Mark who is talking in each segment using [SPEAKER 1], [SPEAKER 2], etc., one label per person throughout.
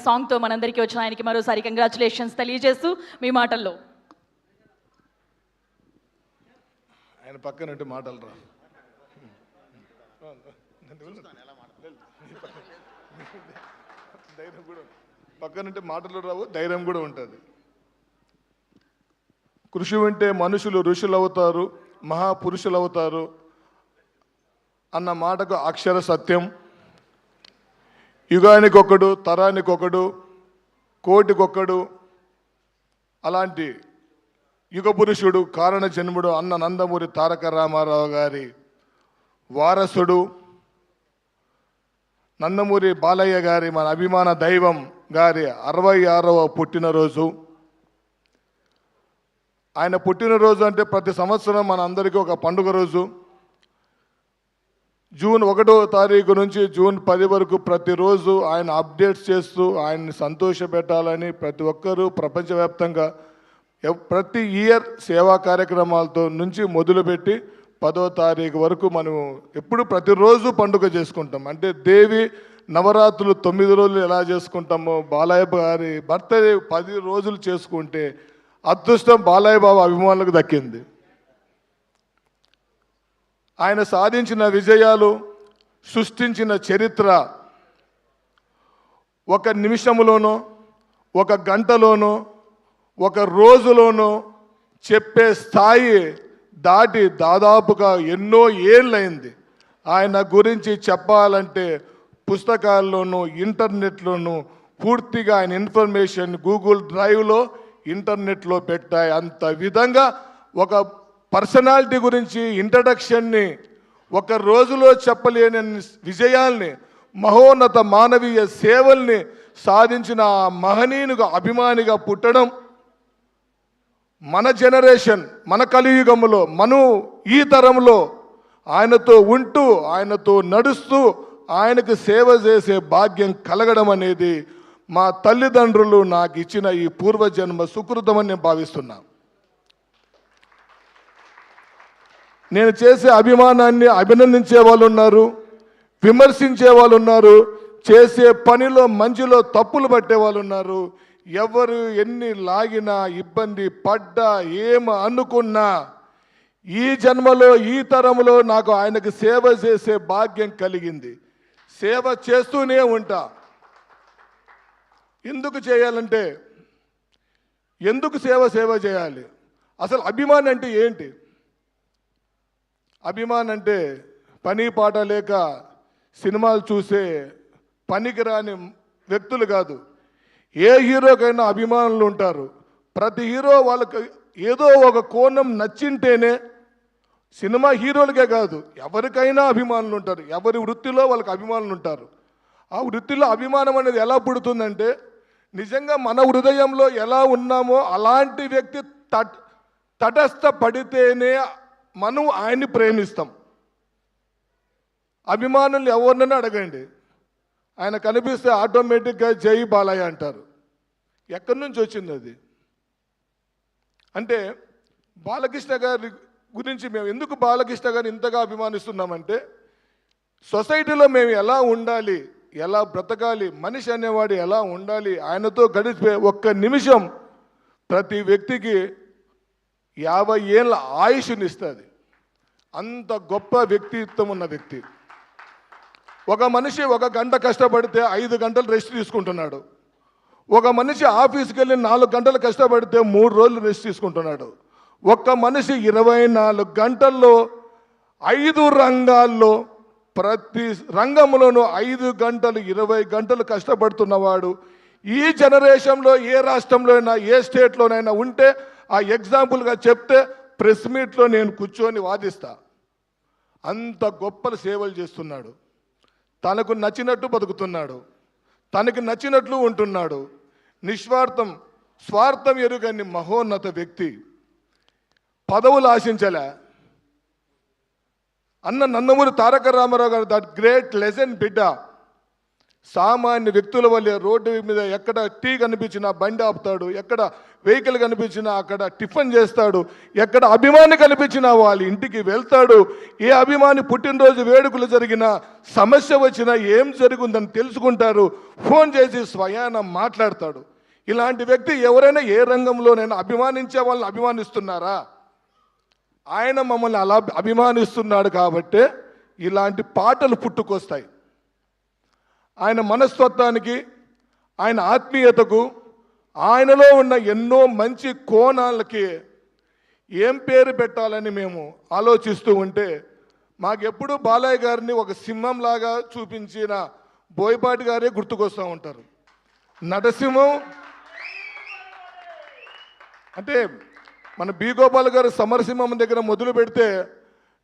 [SPEAKER 1] సాంగ్తో మనందరికీ వచ్చిన ఆయనకి మరోసారి కంగ్రాచులేషన్స్ తెలియజేస్తూ మీ మాటల్లో.
[SPEAKER 2] ఆయన పక్కనంటే మాటలు రా, ధైర్యం కూడా పక్కనంటే మాటలు రావు, ధైర్యం కూడా ఉంటుంది. కృషి ఉంటే మనుషులు ఋషులు అవుతారు, మహాపురుషులు అవుతారు అన్న మాటకు అక్షర సత్యం. యుగానికొకడు, తరానికొకడు, కోటికొకడు అలాంటి యుగ పురుషుడు, కారణ జన్ముడు అన్న నందమూరి తారక రామారావు గారి వారసుడు, నందమూరి బాలయ్య గారి మన అభిమాన దైవం గారి 66వ పుట్టినరోజు. ఆయన పుట్టినరోజు అంటే ప్రతి సంవత్సరం మన అందరికీ ఒక పండుగ రోజు. జూన్ 1వ తారీఖు నుంచి జూన్ 10 వరకు ప్రతిరోజు ఆయన అప్డేట్స్ చేస్తూ ఆయన్ని సంతోషపెట్టాలని ప్రతి ఒక్కరూ ప్రపంచవ్యాప్తంగా ప్రతి ఇయర్ సేవా కార్యక్రమాలతో నుంచి మొదలుపెట్టి 10వ తారీఖు వరకు మనం ఎప్పుడు ప్రతిరోజు పండుగ చేసుకుంటాం. అంటే దేవి నవరాత్రులు 9 రోజులు ఎలా చేసుకుంటామో బాలయ్య గారి బర్త్డే 10 రోజులు చేసుకుంటే అదృష్టం బాలయ్య బాబు అభిమానులకు దక్కింది. ఆయన సాధించిన విజయాలు, సృష్టించిన చరిత్ర ఒక నిమిషంలోనో, ఒక గంటలోనో, ఒక రోజులోనో చెప్పే స్థాయి దాటి దాదాపుగా ఎన్నో ఏళ్ళైంది. ఆయన గురించి చెప్పాలంటే పుస్తకాల్లోనూ ఇంటర్నెట్లోనూ పూర్తిగా ఆయన ఇన్ఫర్మేషన్ గూగుల్ డ్రైవ్లో ఇంటర్నెట్లో పెట్టాయి. అంత విధంగా ఒక పర్సనాలిటీ గురించి ఇంట్రడక్షన్ని ఒక రోజులో చెప్పలేని విజయాల్ని, మహోన్నత మానవీయ సేవల్ని సాధించిన ఆ మహనీయునిగా అభిమానిగా పుట్టడం మన జనరేషన్, మన కలియుగంలో, మనం ఈ తరంలో ఆయనతో ఉంటూ, ఆయనతో నడుస్తూ, ఆయనకు సేవ చేసే భాగ్యం కలగడం అనేది మా తల్లిదండ్రులు నాకు ఇచ్చిన ఈ పూర్వజన్మ సుకృతమని నేను భావిస్తున్నాను. నేను చేసే అభిమానాన్ని అభినందించే వాళ్ళు ఉన్నారు, విమర్శించే వాళ్ళు ఉన్నారు, చేసే పనిలో మంచిలో తప్పులు పట్టే వాళ్ళు ఉన్నారు. ఎవరు ఎన్ని లాగినా, ఇబ్బంది పడ్డా, ఏం అనుకున్నా ఈ జన్మలో, ఈ తరంలో నాకు ఆయనకు సేవ చేసే భాగ్యం కలిగింది. సేవ చేస్తూనే ఉంటా. ఎందుకు చేయాలంటే, ఎందుకు సేవ చేయాలి? అసలు అభిమానం అంటే ఏంటి? అభిమానం అంటే పని పాట లేక సినిమాలు చూసే పనికిరాని వ్యక్తులు కాదు. ఏ హీరోకైనా అభిమానులు ఉంటారు. ప్రతి హీరో వాళ్ళకి ఏదో ఒక కోణం నచ్చింటేనే, సినిమా హీరోలకే కాదు ఎవరికైనా అభిమానులు ఉంటారు. ఎవరి వృత్తిలో వాళ్ళకి అభిమానులు ఉంటారు. ఆ వృత్తిలో అభిమానం అనేది ఎలా పుడుతుందంటే, నిజంగా మన హృదయంలో ఎలా ఉన్నామో అలాంటి వ్యక్తి తటస్థ పడితేనే మనం ఆయన్ని ప్రేమిస్తాం. అభిమానులు ఎవరినైనా అడగండి, ఆయన కనిపిస్తే ఆటోమేటిక్గా జై బాలయ్య అంటారు. ఎక్కడి నుంచి వచ్చింది అది? అంటే బాలకృష్ణ గారి గురించి మేము ఎందుకు బాలకృష్ణ గారిని ఇంతగా అభిమానిస్తున్నామంటే, సొసైటీలో మేము ఎలా ఉండాలి, ఎలా బ్రతకాలి, మనిషి అనేవాడు ఎలా ఉండాలి, ఆయనతో గడిపే ఒక్క నిమిషం ప్రతి వ్యక్తికి 50 ఏళ్ళ ఆయుష్నిస్తుంది. అంత గొప్ప వ్యక్తిత్వం ఉన్న వ్యక్తి. ఒక మనిషి 1 గంట కష్టపడితే 5 గంటలు రెస్ట్ తీసుకుంటున్నాడు. ఒక మనిషి ఆఫీస్కి వెళ్ళి 4 గంటలు కష్టపడితే 3 రోజులు రెస్ట్ తీసుకుంటున్నాడు. ఒక్క మనిషి 24 గంటల్లో 5 రంగాల్లో ప్రతి రంగంలోనూ 5 గంటలు 20 గంటలు కష్టపడుతున్నవాడు ఈ జనరేషన్లో ఏ రాష్ట్రంలోనైనా, ఏ స్టేట్లోనైనా ఉంటే ఆ ఎగ్జాంపుల్గా చెప్తే ప్రెస్ మీట్లో నేను కూర్చొని వాదిస్తా. అంత గొప్ప సేవలు చేస్తున్నాడు. తనకు నచ్చినట్టు బతుకుతున్నాడు, తనకు నచ్చినట్లు ఉంటున్నాడు. నిస్వార్థం, స్వార్థం ఎరుగని మహోన్నత వ్యక్తి. పదవులు ఆశించలే. అన్న నందమూరి తారక రామారావు గారు, దట్ గ్రేట్ లెజెండ్ బిడ్డ, సామాన్య వ్యక్తుల వల్లే రోడ్డు మీద ఎక్కడ టీ కనిపించినా బండి ఆపుతాడు, ఎక్కడ వెహికల్ కనిపించినా అక్కడ టిఫిన్ చేస్తాడు, ఎక్కడ అభిమాని కనిపించినా వాళ్ళ ఇంటికి వెళ్తాడు. ఏ అభిమాని పుట్టినరోజు వేడుకలు జరిగినా, సమస్య వచ్చినా ఏం జరుగుందని తెలుసుకుంటారు, ఫోన్ చేసి స్వయాన మాట్లాడతాడు. ఇలాంటి వ్యక్తి ఎవరైనా ఏ రంగంలోనైనా అభిమానించే వాళ్ళని అభిమానిస్తున్నారా? ఆయన మమ్మల్ని అలా అభిమానిస్తున్నాడు కాబట్టే ఇలాంటి పాటలు పుట్టుకొస్తాయి. ఆయన మనస్తత్వానికి, ఆయన ఆత్మీయతకు, ఆయనలో ఉన్న ఎన్నో మంచి కోణాలకి ఏం పేరు పెట్టాలని మేము ఆలోచిస్తూ ఉంటే మాకెప్పుడు బాలయ్య గారిని ఒక సింహంలాగా చూపించిన బోయపాటి గారే గుర్తుకొస్తూ ఉంటారు. నటసింహం అంటే మన బి గోపాల్ గారు సమరసింహం దగ్గర మొదలు పెడితే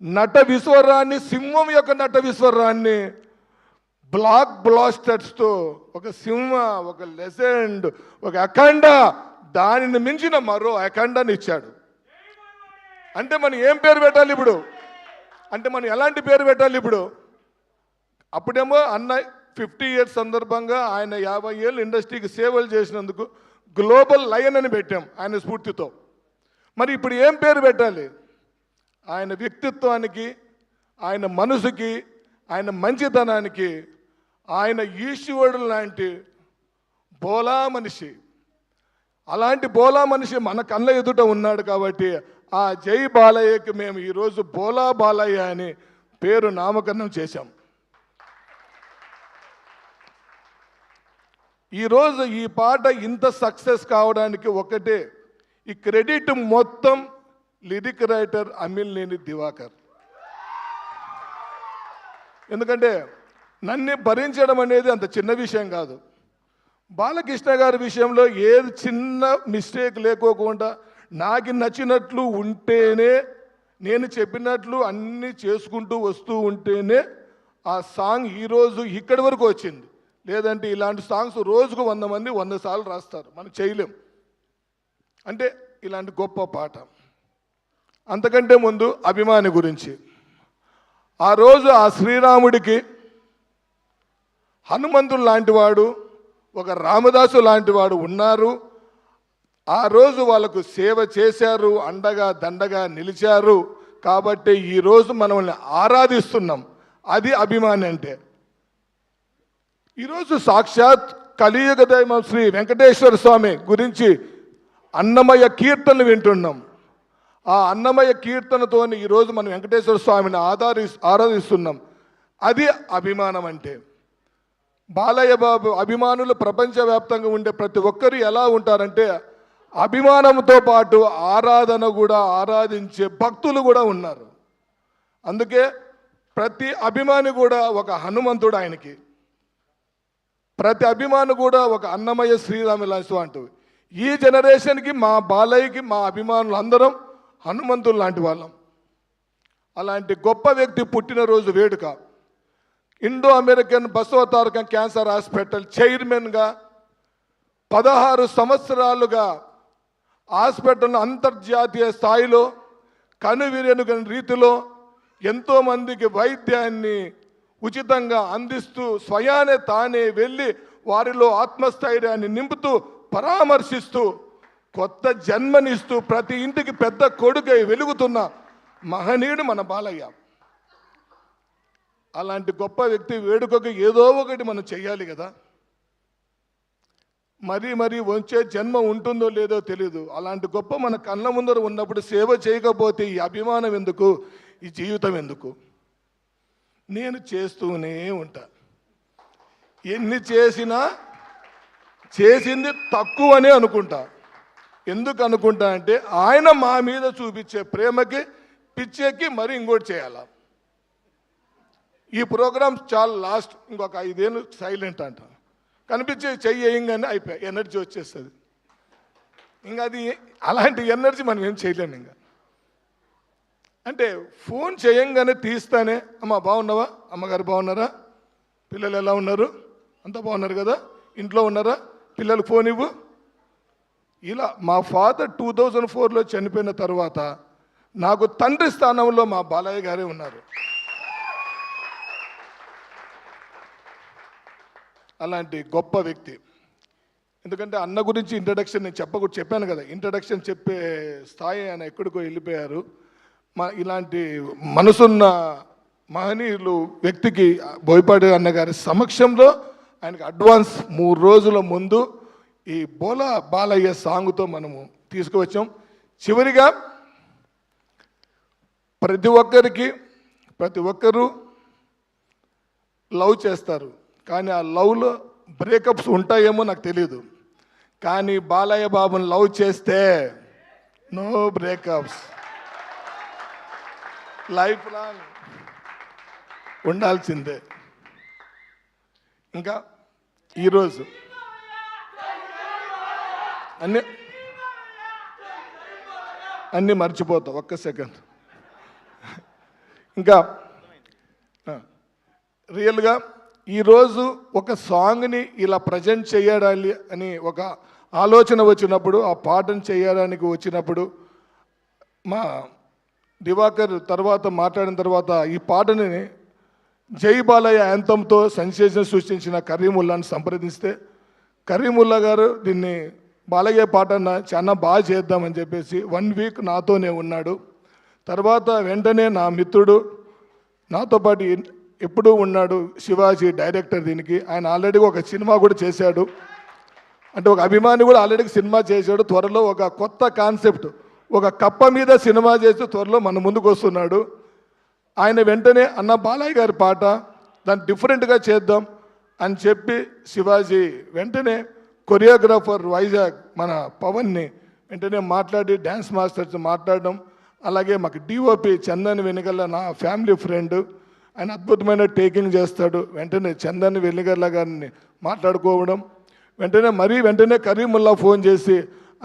[SPEAKER 2] నట విశ్వరాన్ని, సింహం యొక్క నట విశ్వరాన్ని బ్లాక్ బ్లాస్టర్స్తో ఒక సింహ, ఒక లెజెండ్, ఒక అఖండ, దానిని మించిన మరో అఖండాన్ని ఇచ్చాడు. అంటే మనం ఏం పేరు పెట్టాలి ఇప్పుడు? అంటే మనం ఎలాంటి పేరు పెట్టాలి ఇప్పుడు? అప్పుడేమో అన్న 50 ఇయర్స్ సందర్భంగా ఆయన 50 ఏళ్ళు ఇండస్ట్రీకి సేవలు చేసినందుకు గ్లోబల్ లయన్ అని పెట్టాం ఆయన స్ఫూర్తితో. మరి ఇప్పుడు ఏం పేరు పెట్టాలి? ఆయన వ్యక్తిత్వానికి, ఆయన మనసుకి, ఆయన మంచితనానికి, ఆయన ఈశ్వరుడు లాంటి బోలా మనిషి, అలాంటి బోలా మనిషి మన కళ్ళ ఎదుట ఉన్నాడు కాబట్టి ఆ జై బాలయ్యకి మేము ఈరోజు బోలా బాలయ్య అని పేరు నామకరణం చేశాం. ఈరోజు ఈ పాట ఇంత సక్సెస్ కావడానికి ఒకటే, ఈ క్రెడిట్ మొత్తం లిరిక్ రైటర్ అమిలినేని దివాకర్. ఎందుకంటే నన్ను భరించడం అనేది అంత చిన్న విషయం కాదు. బాలకృష్ణ గారి విషయంలో ఏది చిన్న మిస్టేక్ లేకోకుండా నాకు నచ్చినట్లు ఉంటేనే, నేను చెప్పినట్లు అన్నీ చేసుకుంటూ వస్తూ ఉంటేనే ఆ సాంగ్ ఈరోజు ఇక్కడి వరకు వచ్చింది. లేదంటే ఇలాంటి సాంగ్స్ రోజుకు 100 మంది 100 సార్లు రాస్తారు, మనం చేయలేం. అంటే ఇలాంటి గొప్ప పాట. అంతకంటే ముందు అభిమాని గురించి. ఆ రోజు ఆ శ్రీరాముడికి హనుమంతుడు లాంటివాడు, ఒక రామదాసు లాంటివాడు ఉన్నారు. ఆ రోజు వాళ్ళకు సేవ చేశారు, అండగా దండగా నిలిచారు. కాబట్టి ఈరోజు మనల్ని ఆరాధిస్తున్నాం. అది అభిమాని అంటే. ఈరోజు సాక్షాత్ కలియుగ దైవం శ్రీ వెంకటేశ్వర స్వామి గురించి అన్నమయ్య కీర్తనలు వింటున్నాం. ఆ అన్నమయ్య కీర్తనతో ఈరోజు మనం వెంకటేశ్వర స్వామిని ఆరాధిస్తున్నాం. అది అభిమానం అంటే. బాలయ్య బాబు అభిమానులు ప్రపంచవ్యాప్తంగా ఉండే ప్రతి ఒక్కరు ఎలా ఉంటారంటే అభిమానంతో పాటు ఆరాధన కూడా, ఆరాధించే భక్తులు కూడా ఉన్నారు. అందుకే ప్రతి అభిమాని కూడా ఒక హనుమంతుడు ఆయనకి, ప్రతి అభిమాని కూడా ఒక అన్నమయ్య శ్రీరాములాంటి అంటూ. ఈ జనరేషన్కి మా బాలయ్యకి మా అభిమానులు అందరం హనుమంతులు లాంటి వాళ్ళం. అలాంటి గొప్ప వ్యక్తి పుట్టినరోజు వేడుక. Indo American Basavatarakam cancer hospital చైర్మన్గా 16 సంవత్సరాలుగా హాస్పిటల్ను అంతర్జాతీయ స్థాయిలో కనువిరెనుగని రీతిలో ఎంతోమందికి వైద్యాన్ని ఉచితంగా అందిస్తూ స్వయానే తానే వెళ్ళి వారిలో ఆత్మస్థైర్యాన్ని నింపుతూ పరామర్శిస్తూ కొత్త జన్మనిస్తూ ప్రతి ఇంటికి పెద్ద కొడుకై వెలుగుతున్న మహనీయుడు మన బాలయ్య. అలాంటి గొప్ప వ్యక్తి వేడుకకు ఏదో ఒకటి మనం చెయ్యాలి కదా. మరీ వచ్చే జన్మ ఉంటుందో లేదో తెలీదు. అలాంటి గొప్ప మన కళ్ళ ముందర ఉన్నప్పుడు సేవ చేయకపోతే ఈ అభిమానం ఎందుకు, ఈ జీవితం ఎందుకు? నేను చేస్తూనే ఉంటా. ఎన్ని చేసినా చేసింది తక్కువనే అనుకుంటా. ఎందుకు అనుకుంటా అంటే ఆయన మా మీద చూపించే ప్రేమకి పిచ్చెక్కి మరి ఇంకోటి చేయాలా. ఈ ప్రోగ్రామ్ చాలా లాస్ట్, ఇంకొక 5 ఏళ్ళు సైలెంట్ అంట. కనిపించే చెయ్యి వేయంగానే అయిపోయి ఎనర్జీ వచ్చేస్తుంది. ఇంకా అది అలాంటి ఎనర్జీ మనం ఏం చేయలేము. ఇంకా అంటే ఫోన్ చేయంగానే తీస్తానే, అమ్మ బాగున్నావా, అమ్మగారు బాగున్నారా, పిల్లలు ఎలా ఉన్నారు, అంతా బాగున్నారు కదా, ఇంట్లో ఉన్నారా, పిల్లలు ఫోన్ ఇవ్వు. ఇలా మా ఫాదర్ 2004లో చనిపోయిన తర్వాత నాకు తండ్రి స్థానంలో మా బాలయ్య గారే ఉన్నారు. అలాంటి గొప్ప వ్యక్తి. ఎందుకంటే అన్న గురించి ఇంట్రడక్షన్ నేను చెప్పాను కదా, ఇంట్రడక్షన్ చెప్పే స్థాయి ఆయన ఎక్కడికో వెళ్ళిపోయారు. ఇలాంటి మనసున్న మహనీయులు వ్యక్తికి బోయపాటి అన్న గారి సమక్షంలో ఆయనకు అడ్వాన్స్ 3 రోజుల ముందు ఈ బోలా బాలయ్య సాంగ్తో మనము తీసుకువచ్చాం. చివరిగా ప్రతి ఒక్కరూ లవ్ చేస్తారు, కానీ ఆ లవ్లో బ్రేకప్స్ ఉంటాయేమో నాకు తెలియదు. కానీ బాలయ్య బాబుని లవ్ చేస్తే నో బ్రేకప్స్, లైఫ్ లాంగ్ ఉండాల్సిందే. ఇంకా ఈరోజు అన్నీ మర్చిపోతాం, ఒక్క సెకండ్. ఇంకా రియల్గా ఈరోజు ఒక సాంగ్ని ఇలా ప్రజెంట్ చేయాలి అని ఒక ఆలోచన వచ్చినప్పుడు, ఆ పాటను చేయడానికి వచ్చినప్పుడు మా దివాకర్ తర్వాత మాట్లాడిన తర్వాత ఈ పాటని జై బాలయ్య యాంథమ్తో సెన్సేషన్ సృష్టించిన కరీముల్లాని సంప్రదిస్తే కరీముల్లా గారు దీన్ని బాలయ్య పాటన చాలా బాగా చేద్దామని చెప్పేసి 1 వీక్ నాతోనే ఉన్నాడు. తర్వాత వెంటనే నా మిత్రుడు నాతో పాటు ఎప్పుడూ ఉన్నాడు శివాజీ, డైరెక్టర్. దీనికి ఆయన ఆల్రెడీ ఒక సినిమా కూడా చేశాడు, అంటే ఒక అభిమాని కూడా ఆల్రెడీ సినిమా చేశాడు. త్వరలో ఒక కొత్త కాన్సెప్ట్, ఒక కప్ప మీద సినిమా చేసి త్వరలో మన ముందుకు వస్తున్నాడు. ఆయన వెంటనే అన్న బాలయ్య గారి పాట దాన్ని డిఫరెంట్గా చేద్దాం అని చెప్పి శివాజీ వెంటనే కొరియోగ్రాఫర్ వైజాగ్ మన పవన్ని వెంటనే మాట్లాడి డ్యాన్స్ మాస్టర్స్ మాట్లాడడం, అలాగే మాకు డిఓపి చందన్ వెనుగల్ల నా ఫ్యామిలీ ఫ్రెండ్, ఆయన అద్భుతమైన టేకింగ్ చేస్తాడు. వెంటనే చందన్ వెనుగల్ల గారిని మాట్లాడుకోవడం, వెంటనే కరీముల్లా ఫోన్ చేసి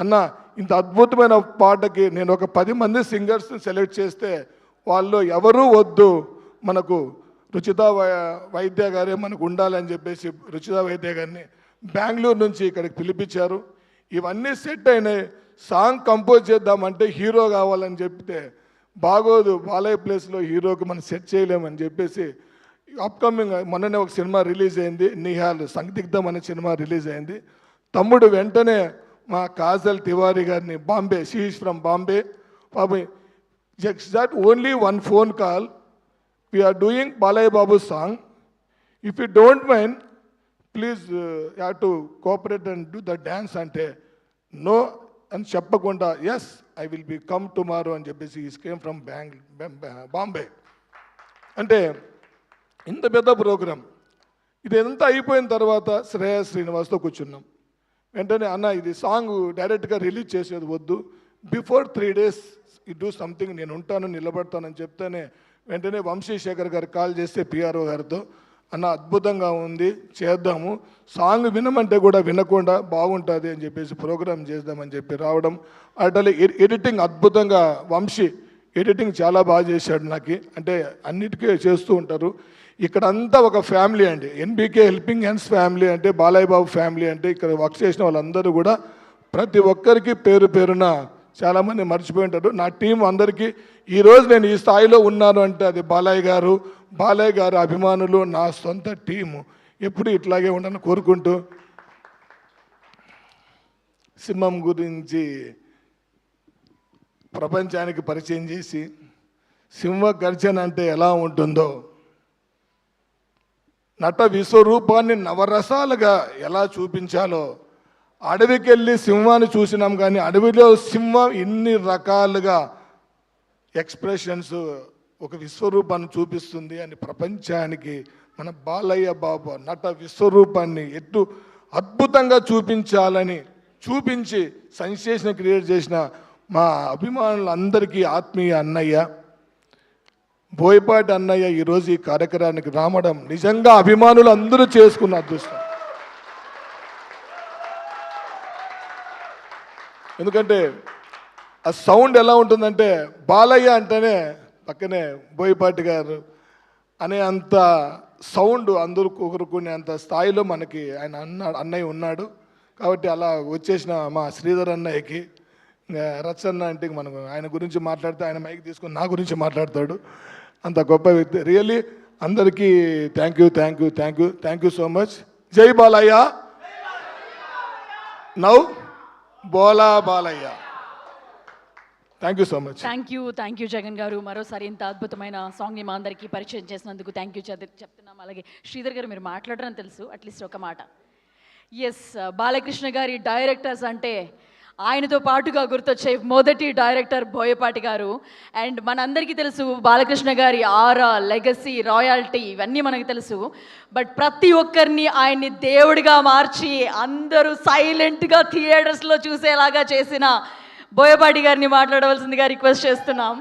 [SPEAKER 2] అన్న ఇంత అద్భుతమైన పాటకి నేను ఒక 10 మంది సింగర్స్ని సెలెక్ట్ చేస్తే వాళ్ళు ఎవరూ వద్దు, మనకు రుచితా వైద్య గారే మనకు ఉండాలని చెప్పేసి రుచితా వైద్య గారిని బెంగళూరు నుంచి ఇక్కడికి పిలిపించారు. ఇవన్నీ సెట్ అయినాయి. సాంగ్ కంపోజ్ చేద్దామంటే హీరో కావాలని చెప్తే బాగోదు, బాలయ్య ప్లేస్లో హీరోకి మనం సెట్ చేయలేమని చెప్పేసి అప్కమింగ్ మొన్ననే ఒక సినిమా రిలీజ్ అయింది, నిహాల్ సందిగ్ధం అనే సినిమా రిలీజ్ అయింది. తమ్ముడు వెంటనే మా కాజల్ తివారీ గారిని బాంబే, షీఈస్ ఫ్రమ్ బాంబే, బాబు just that only 1 phone call, we are doing Balayya Babu song, if you don't mind please you have to cooperate and do the dance అంటే నో అని చెప్పకుండా yes I will be come tomorrow అని చెప్పేసి is came from Bombay. అంటే ఇంత పెద్ద programme ఇదంతా అయిపోయిన తర్వాత శ్రేయస్ శ్రీనివాస్తో కూర్చున్నాం. వెంటనే అన్న ఇది సాంగ్ డైరెక్ట్గా రిలీజ్ చేసేది వద్దు, before 3 days you do something, నేను ఉంటాను నిలబడతానని చెప్తేనే వెంటనే వంశీశేఖర్ గారు కాల్ చేస్తే పిఆర్ఓ గారితో అన్న అద్భుతంగా ఉంది చేద్దాము, సాంగ్ వినమంటే కూడా వినకుండా బాగుంటుంది అని చెప్పేసి ప్రోగ్రామ్ చేద్దామని చెప్పి రావడం. అట్లా ఎడిటింగ్ అద్భుతంగా వంశీ ఎడిటింగ్ చాలా బాగా చేశాడు. నాకు అంటే అన్నిటికీ చేస్తూ ఉంటారు. ఇక్కడంతా ఒక ఫ్యామిలీ అండి, ఎన్బీకే హెల్పింగ్ హ్యాండ్స్ ఫ్యామిలీ అంటే బాలయ్య బాబు ఫ్యామిలీ అంటే ఇక్కడ వర్క్ చేసిన వాళ్ళందరూ కూడా ప్రతి ఒక్కరికి పేరు పేరున చాలామంది మర్చిపోయి ఉంటారు. నా టీం అందరికీ ఈరోజు నేను ఈ స్థాయిలో ఉన్నాను అంటే అది బాలయ్య గారు అభిమానులు, నా సొంత టీము ఎప్పుడు ఇట్లాగే ఉండని కోరుకుంటూ సింహం గురించి ప్రపంచానికి పరిచయం చేసి సింహ గర్జన అంటే ఎలా ఉంటుందో, నట విశ్వరూపాన్ని నవరసాలుగా ఎలా చూపించాలో, అడవికి వెళ్ళి సింహాన్ని చూసినాం కానీ అడవిలో సింహం ఇన్ని రకాలుగా ఎక్స్ప్రెషన్స్ ఒక విశ్వరూపాన్ని చూపిస్తుంది అని ప్రపంచానికి మన బాలయ్య బాబు నట విశ్వరూపాన్ని ఎటు అద్భుతంగా చూపించి సెన్సేషన్ క్రియేట్ చేసిన మా అభిమానులందరికీ ఆత్మీయ అన్నయ్య బోయపాటి అన్నయ్య ఈరోజు ఈ కార్యక్రమానికి రావడం నిజంగా అభిమానులు అందరూ చేసుకున్న అదృష్టం. ఎందుకంటే ఆ సౌండ్ ఎలా ఉంటుందంటే బాలయ్య అంటేనే పక్కనే బోయపాటి గారు అనే అంత సౌండ్ అందరూ కోరుకునే అంత స్థాయిలో మనకి ఆయన అన్నయ్య ఉన్నాడు. కాబట్టి అలా వచ్చేసిన మా శ్రీధర్ అన్నయ్యకి రచన్న అంటే మనకు ఆయన గురించి మాట్లాడితే ఆయన మైక్ తీసుకొని నా గురించి మాట్లాడతాడు, అంత గొప్ప వ్యక్తి. రియల్లీ అందరికీ థ్యాంక్ యూ సో మచ్. జై బాలయ్య. నౌ బోలా Balayya. Thank you so much.
[SPEAKER 1] Thank you Jagan గారు. మరోసారి ఇంత అద్భుతమైన సాంగ్ని మా అందరికీ పరిచయం చేసినందుకు థ్యాంక్ యూ చెప్తున్నాం. అలాగే శ్రీధర్ గారు, మీరు మాట్లాడరని తెలుసు, అట్లీస్ట్ ఒక మాట. ఎస్, బాలకృష్ణ గారి డైరెక్టర్స్ అంటే ఆయనతో పాటుగా గుర్తొచ్చే మొదటి డైరెక్టర్ బోయపాటి గారు. అండ్ మనందరికీ తెలుసు బాలకృష్ణ గారి ఆరా, లెగసీ, రాయల్టీ ఇవన్నీ మనకు తెలుసు. బట్ ప్రతి ఒక్కరిని ఆయన్ని దేవుడిగా మార్చి అందరూ సైలెంట్గా థియేటర్స్లో చూసేలాగా చేసిన బోయపాటి గారిని మాట్లాడవలసిందిగా రిక్వెస్ట్ చేస్తున్నాం.